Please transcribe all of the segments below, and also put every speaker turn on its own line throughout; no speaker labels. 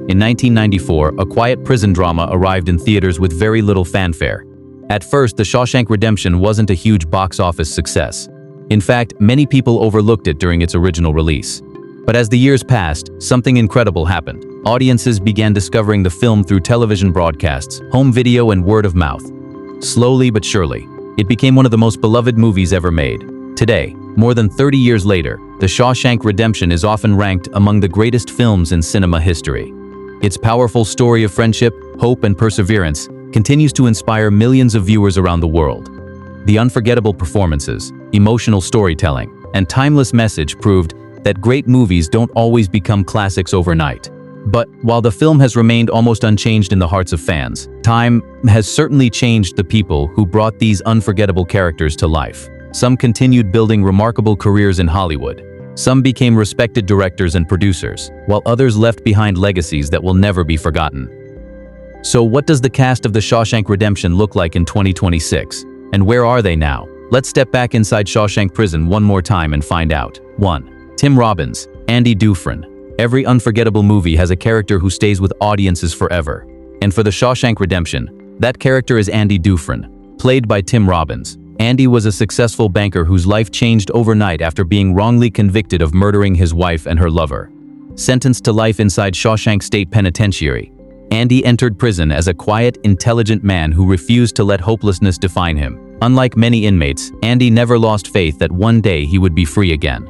In 1994, a quiet prison drama arrived in theaters with very little fanfare. At first, The Shawshank Redemption wasn't a huge box office success. In fact, many people overlooked it during its original release. But as the years passed, something incredible happened. Audiences began discovering the film through television broadcasts, home video, and word of mouth. Slowly but surely, it became one of the most beloved movies ever made. Today, more than 30 years later, The Shawshank Redemption is often ranked among the greatest films in cinema history. Its powerful story of friendship, hope, and perseverance continues to inspire millions of viewers around the world. The unforgettable performances, emotional storytelling, and timeless message proved that great movies don't always become classics overnight. But while the film has remained almost unchanged in the hearts of fans, time has certainly changed the people who brought these unforgettable characters to life. Some continued building remarkable careers in Hollywood. Some became respected directors and producers, while others left behind legacies that will never be forgotten. So what does the cast of The Shawshank Redemption look like in 2026? And where are they now? Let's step back inside Shawshank Prison one more time and find out. 1. Tim Robbins, Andy Dufresne. Every unforgettable movie has a character who stays with audiences forever. And for The Shawshank Redemption, that character is Andy Dufresne, played by Tim Robbins. Andy was a successful banker whose life changed overnight after being wrongly convicted of murdering his wife and her lover. Sentenced to life inside Shawshank State Penitentiary, Andy entered prison as a quiet, intelligent man who refused to let hopelessness define him. Unlike many inmates, Andy never lost faith that one day he would be free again.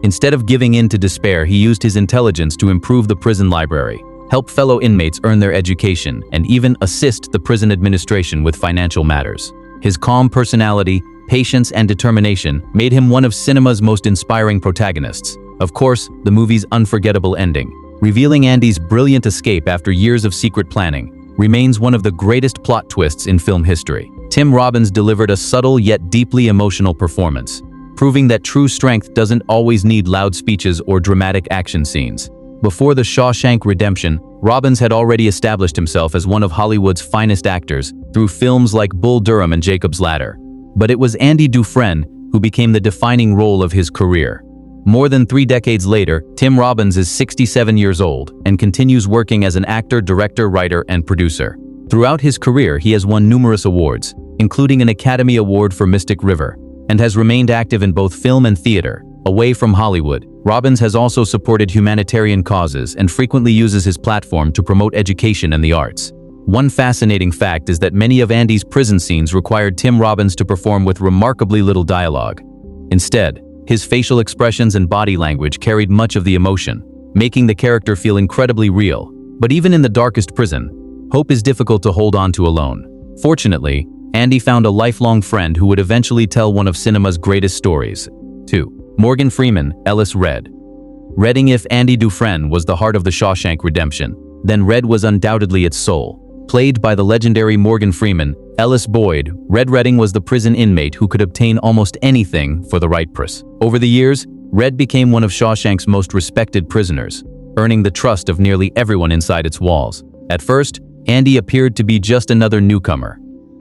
Instead of giving in to despair, he used his intelligence to improve the prison library, help fellow inmates earn their education, and even assist the prison administration with financial matters. His calm personality, patience, and determination made him one of cinema's most inspiring protagonists. Of course, the movie's unforgettable ending, revealing Andy's brilliant escape after years of secret planning, remains one of the greatest plot twists in film history. Tim Robbins delivered a subtle yet deeply emotional performance, proving that true strength doesn't always need loud speeches or dramatic action scenes. Before The Shawshank Redemption, Robbins had already established himself as one of Hollywood's finest actors through films like Bull Durham and Jacob's Ladder. But it was Andy Dufresne who became the defining role of his career. More than 3 decades later, Tim Robbins is 67 years old and continues working as an actor, director, writer, and producer. Throughout his career, he has won numerous awards, including an Academy Award for Mystic River, and has remained active in both film and theater. Away from Hollywood, Robbins has also supported humanitarian causes and frequently uses his platform to promote education and the arts. One fascinating fact is that many of Andy's prison scenes required Tim Robbins to perform with remarkably little dialogue. Instead, his facial expressions and body language carried much of the emotion, making the character feel incredibly real. But even in the darkest prison, hope is difficult to hold on to alone. Fortunately, Andy found a lifelong friend who would eventually tell one of cinema's greatest stories. 2. Morgan Freeman, Ellis. Redding. If Andy Dufresne was the heart of The Shawshank Redemption, then Red was undoubtedly its soul. Played by the legendary Morgan Freeman, Ellis Boyd, Red Redding was the prison inmate who could obtain almost anything for the right price. Over the years, Red became one of Shawshank's most respected prisoners, earning the trust of nearly everyone inside its walls. At first, Andy appeared to be just another newcomer.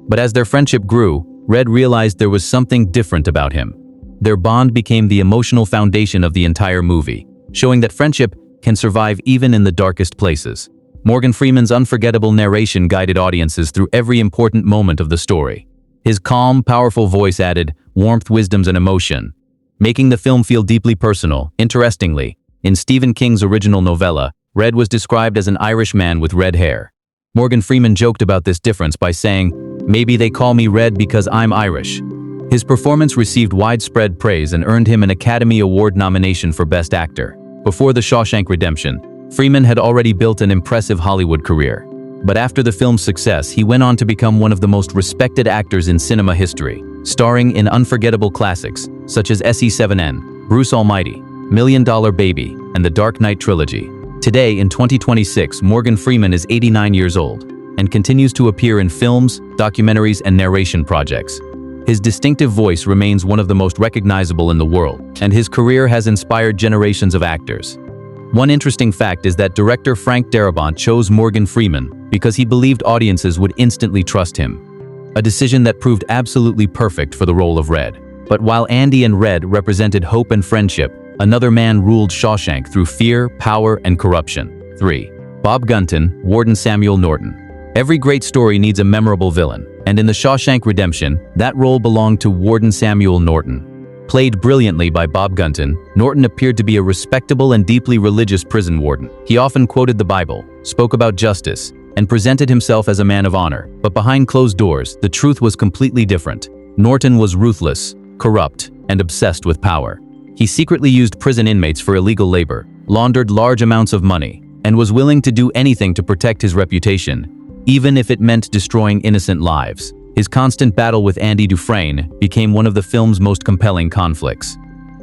But as their friendship grew, Red realized there was something different about him. Their bond became the emotional foundation of the entire movie, showing that friendship can survive even in the darkest places. Morgan Freeman's unforgettable narration guided audiences through every important moment of the story. His calm, powerful voice added warmth, wisdom, and emotion, making the film feel deeply personal. Interestingly, in Stephen King's original novella, Red was described as an Irish man with red hair. Morgan Freeman joked about this difference by saying, "Maybe they call me Red because I'm Irish." His performance received widespread praise and earned him an Academy Award nomination for Best Actor. Before The Shawshank Redemption, Freeman had already built an impressive Hollywood career. But after the film's success, he went on to become one of the most respected actors in cinema history, starring in unforgettable classics such as SE7N, Bruce Almighty, $1 Million Baby, and The Dark Knight trilogy. Today, in 2026, Morgan Freeman is 89 years old and continues to appear in films, documentaries, and narration projects. His distinctive voice remains one of the most recognizable in the world, and his career has inspired generations of actors. One interesting fact is that director Frank Darabont chose Morgan Freeman because he believed audiences would instantly trust him, a decision that proved absolutely perfect for the role of Red. But while Andy and Red represented hope and friendship, another man ruled Shawshank through fear, power, and corruption. 3. Bob Gunton, Warden Samuel Norton. Every great story needs a memorable villain, and in The Shawshank Redemption, that role belonged to Warden Samuel Norton. Played brilliantly by Bob Gunton, Norton appeared to be a respectable and deeply religious prison warden. He often quoted the Bible, spoke about justice, and presented himself as a man of honor. But behind closed doors, the truth was completely different. Norton was ruthless, corrupt, and obsessed with power. He secretly used prison inmates for illegal labor, laundered large amounts of money, and was willing to do anything to protect his reputation, even if it meant destroying innocent lives. His constant battle with Andy Dufresne became one of the film's most compelling conflicts.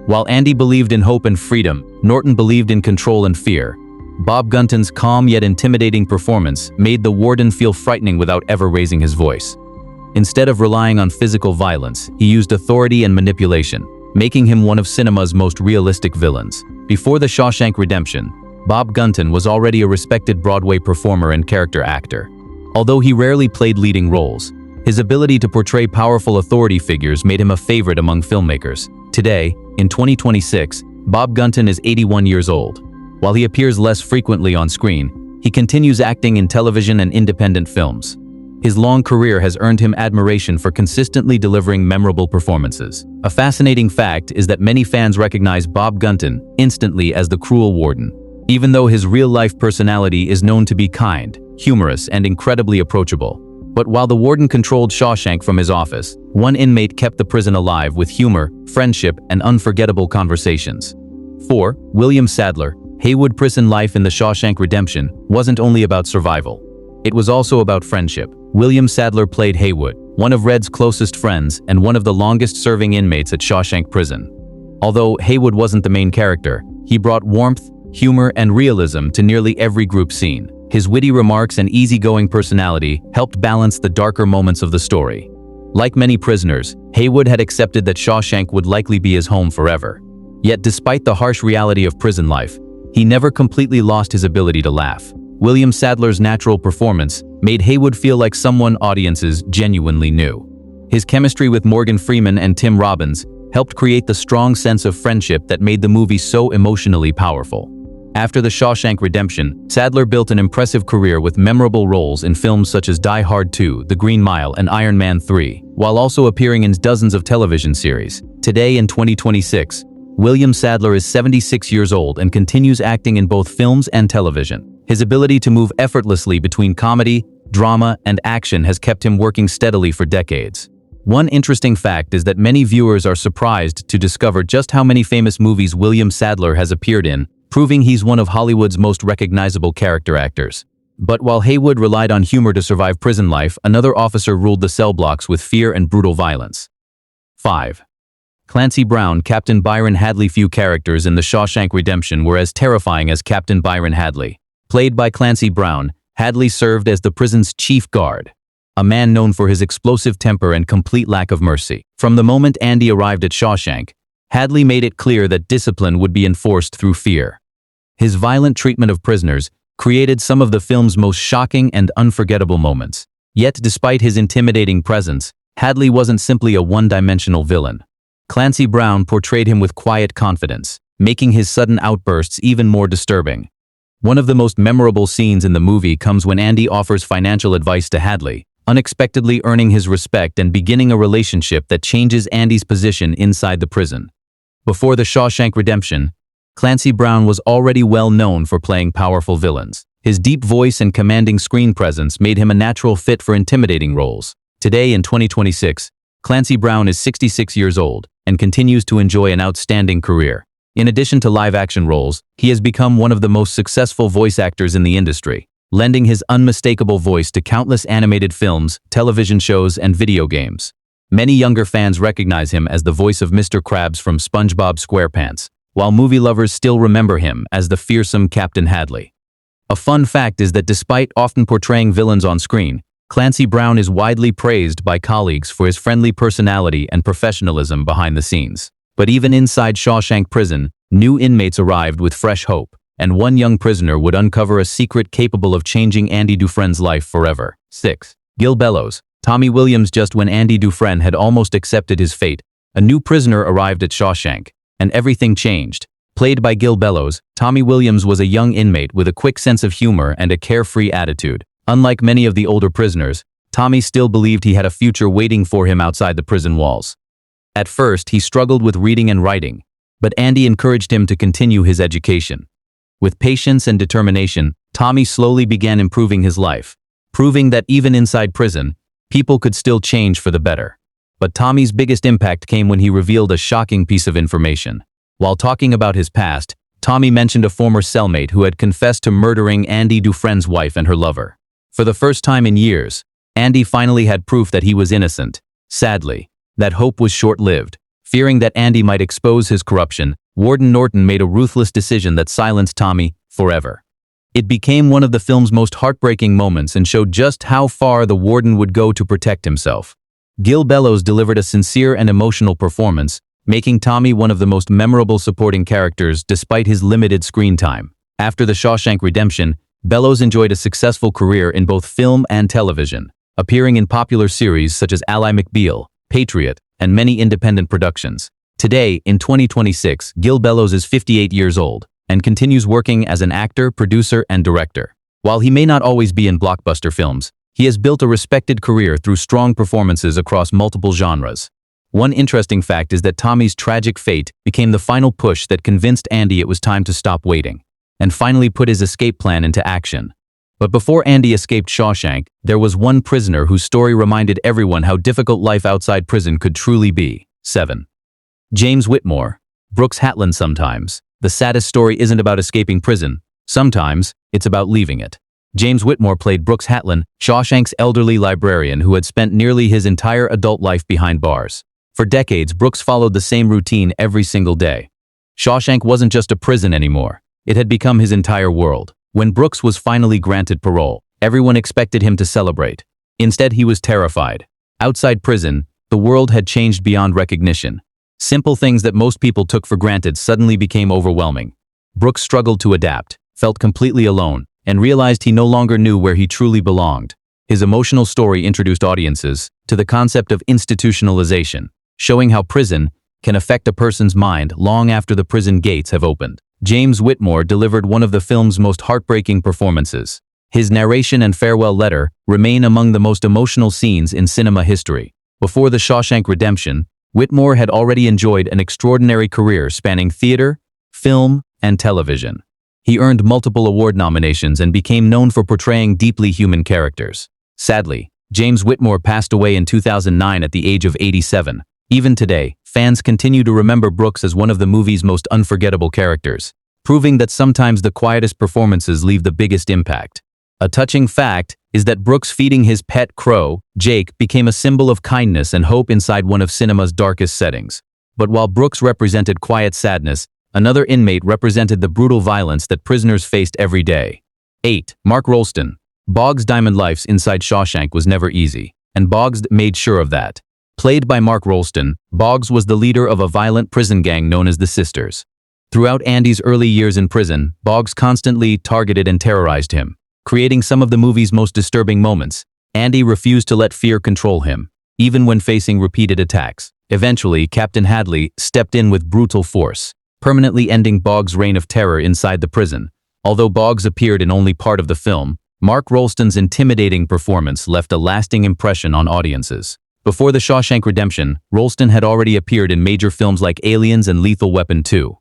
While Andy believed in hope and freedom, Norton believed in control and fear. Bob Gunton's calm yet intimidating performance made the warden feel frightening without ever raising his voice. Instead of relying on physical violence, he used authority and manipulation, making him one of cinema's most realistic villains. Before The Shawshank Redemption, Bob Gunton was already a respected Broadway performer and character actor. Although he rarely played leading roles, his ability to portray powerful authority figures made him a favorite among filmmakers. Today, in 2026, Bob Gunton is 81 years old. While he appears less frequently on screen, he continues acting in television and independent films. His long career has earned him admiration for consistently delivering memorable performances. A fascinating fact is that many fans recognize Bob Gunton instantly as the cruel warden, even though his real-life personality is known to be kind, humorous, and incredibly approachable. But while the warden controlled Shawshank from his office, one inmate kept the prison alive with humor, friendship, and unforgettable conversations. 4. William Sadler. Heywood prison life in The Shawshank Redemption wasn't only about survival. It was also about friendship. William Sadler played Heywood, one of Red's closest friends and one of the longest-serving inmates at Shawshank Prison. Although Heywood wasn't the main character, he brought warmth, humor, and realism to nearly every group scene. His witty remarks and easygoing personality helped balance the darker moments of the story. Like many prisoners, Heywood had accepted that Shawshank would likely be his home forever. Yet despite the harsh reality of prison life, he never completely lost his ability to laugh. William Sadler's natural performance made Heywood feel like someone audiences genuinely knew. His chemistry with Morgan Freeman and Tim Robbins helped create the strong sense of friendship that made the movie so emotionally powerful. After The Shawshank Redemption, Sadler built an impressive career with memorable roles in films such as Die Hard 2, The Green Mile, and Iron Man 3, while also appearing in dozens of television series. Today in 2026, William Sadler is 76 years old and continues acting in both films and television. His ability to move effortlessly between comedy, drama, and action has kept him working steadily for decades. One interesting fact is that many viewers are surprised to discover just how many famous movies William Sadler has appeared in, proving he's one of Hollywood's most recognizable character actors. But while Heywood relied on humor to survive prison life, another officer ruled the cell blocks with fear and brutal violence. 5. Clancy Brown. Captain Byron Hadley. Few characters in The Shawshank Redemption were as terrifying as Captain Byron Hadley. Played by Clancy Brown, Hadley served as the prison's chief guard, a man known for his explosive temper and complete lack of mercy. From the moment Andy arrived at Shawshank, Hadley made it clear that discipline would be enforced through fear. His violent treatment of prisoners created some of the film's most shocking and unforgettable moments. Yet despite his intimidating presence, Hadley wasn't simply a one-dimensional villain. Clancy Brown portrayed him with quiet confidence, making his sudden outbursts even more disturbing. One of the most memorable scenes in the movie comes when Andy offers financial advice to Hadley, unexpectedly earning his respect and beginning a relationship that changes Andy's position inside the prison. Before The Shawshank Redemption, Clancy Brown was already well known for playing powerful villains. His deep voice and commanding screen presence made him a natural fit for intimidating roles. Today in 2026, Clancy Brown is 66 years old and continues to enjoy an outstanding career. In addition to live-action roles, he has become one of the most successful voice actors in the industry, lending his unmistakable voice to countless animated films, television shows, and video games. Many younger fans recognize him as the voice of Mr. Krabs from SpongeBob SquarePants, while movie lovers still remember him as the fearsome Captain Hadley. A fun fact is that despite often portraying villains on screen, Clancy Brown is widely praised by colleagues for his friendly personality and professionalism behind the scenes. But even inside Shawshank Prison, new inmates arrived with fresh hope, and one young prisoner would uncover a secret capable of changing Andy Dufresne's life forever. 6. Gil Bellows. Tommy Williams. Just when Andy Dufresne had almost accepted his fate, a new prisoner arrived at Shawshank, and everything changed. Played by Bellows, Tommy Williams was a young inmate with a quick sense of humor and a carefree attitude. Unlike many of the older prisoners, Tommy still believed he had a future waiting for him outside the prison walls. At first, he struggled with reading and writing, but Andy encouraged him to continue his education. With patience and determination, Tommy slowly began improving his life, proving that even inside prison, people could still change for the better. But Tommy's biggest impact came when he revealed a shocking piece of information. While talking about his past, Tommy mentioned a former cellmate who had confessed to murdering Andy Dufresne's wife and her lover. For the first time in years, Andy finally had proof that he was innocent. Sadly, that hope was short-lived. Fearing that Andy might expose his corruption, Warden Norton made a ruthless decision that silenced Tommy forever. It became one of the film's most heartbreaking moments and showed just how far the Warden would go to protect himself. Bellows delivered a sincere and emotional performance, making Tommy one of the most memorable supporting characters despite his limited screen time. After The Shawshank Redemption, Bellows enjoyed a successful career in both film and television, appearing in popular series such as Ally McBeal, Patriot, and many independent productions. Today, in 2026, Bellows is 58 years old and continues working as an actor, producer, and director. While he may not always be in blockbuster films, he has built a respected career through strong performances across multiple genres. One interesting fact is that Tommy's tragic fate became the final push that convinced Andy it was time to stop waiting, and finally put his escape plan into action. But before Andy escaped Shawshank, there was one prisoner whose story reminded everyone how difficult life outside prison could truly be. 7. James Whitmore. Brooks Hatlen. Sometimes, the saddest story isn't about escaping prison. Sometimes, it's about leaving it. James Whitmore played Brooks Hatlen, Shawshank's elderly librarian who had spent nearly his entire adult life behind bars. For decades, Brooks followed the same routine every single day. Shawshank wasn't just a prison anymore. It had become his entire world. When Brooks was finally granted parole, everyone expected him to celebrate. Instead, he was terrified. Outside prison, the world had changed beyond recognition. Simple things that most people took for granted suddenly became overwhelming. Brooks struggled to adapt, felt completely alone, and realized he no longer knew where he truly belonged. His emotional story introduced audiences to the concept of institutionalization, showing how prison can affect a person's mind long after the prison gates have opened. James Whitmore delivered one of the film's most heartbreaking performances. His narration and farewell letter remain among the most emotional scenes in cinema history. Before The Shawshank Redemption, Whitmore had already enjoyed an extraordinary career spanning theater, film, and television. He earned multiple award nominations and became known for portraying deeply human characters. Sadly, James Whitmore passed away in 2009 at the age of 87. Even today, fans continue to remember Brooks as one of the movie's most unforgettable characters, proving that sometimes the quietest performances leave the biggest impact. A touching fact is that Brooks feeding his pet crow, Jake, became a symbol of kindness and hope inside one of cinema's darkest settings. But while Brooks represented quiet sadness, another inmate represented the brutal violence that prisoners faced every day. 8. Mark Rolston. Bogs' diamond life inside Shawshank was never easy, and Bogs made sure of that. Played by Mark Rolston, Bogs was the leader of a violent prison gang known as the Sisters. Throughout Andy's early years in prison, Bogs constantly targeted and terrorized him, creating some of the movie's most disturbing moments. Andy refused to let fear control him, even when facing repeated attacks. Eventually, Captain Hadley stepped in with brutal force, permanently ending Bogs' reign of terror inside the prison. Although Bogs appeared in only part of the film, Mark Rolston's intimidating performance left a lasting impression on audiences. Before The Shawshank Redemption, Rolston had already appeared in major films like Aliens and Lethal Weapon 2.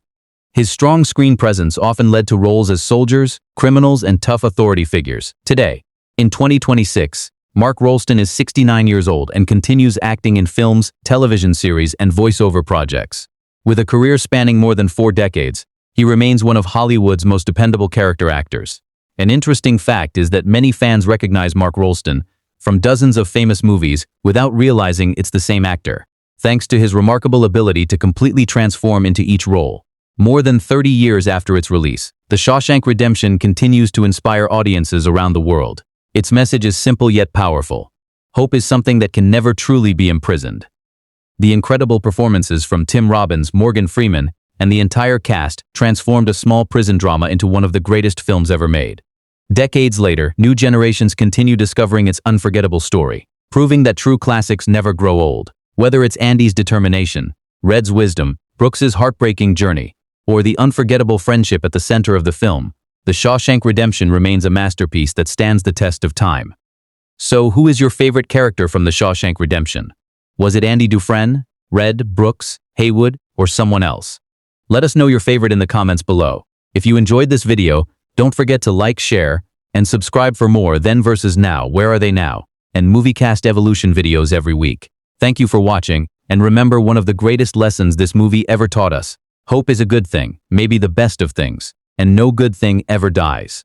His strong screen presence often led to roles as soldiers, criminals, and tough authority figures. Today, in 2026, Mark Rolston is 69 years old and continues acting in films, television series, and voiceover projects. With a career spanning more than 4 decades, he remains one of Hollywood's most dependable character actors. An interesting fact is that many fans recognize Mark Rolston from dozens of famous movies without realizing it's the same actor, thanks to his remarkable ability to completely transform into each role. More than 30 years after its release, The Shawshank Redemption continues to inspire audiences around the world. Its message is simple yet powerful. Hope is something that can never truly be imprisoned. The incredible performances from Tim Robbins, Morgan Freeman, and the entire cast transformed a small prison drama into one of the greatest films ever made. Decades later, new generations continue discovering its unforgettable story, proving that true classics never grow old. Whether it's Andy's determination, Red's wisdom, Brooks's heartbreaking journey, or the unforgettable friendship at the center of the film, The Shawshank Redemption remains a masterpiece that stands the test of time. So, who is your favorite character from The Shawshank Redemption? Was it Andy Dufresne, Red, Brooks, Heywood, or someone else? Let us know your favorite in the comments below. If you enjoyed this video, don't forget to like, share, and subscribe for more Then vs. Now, Where Are They Now? And MovieCast Evolution videos every week. Thank you for watching, and remember one of the greatest lessons this movie ever taught us. Hope is a good thing, maybe the best of things, and no good thing ever dies.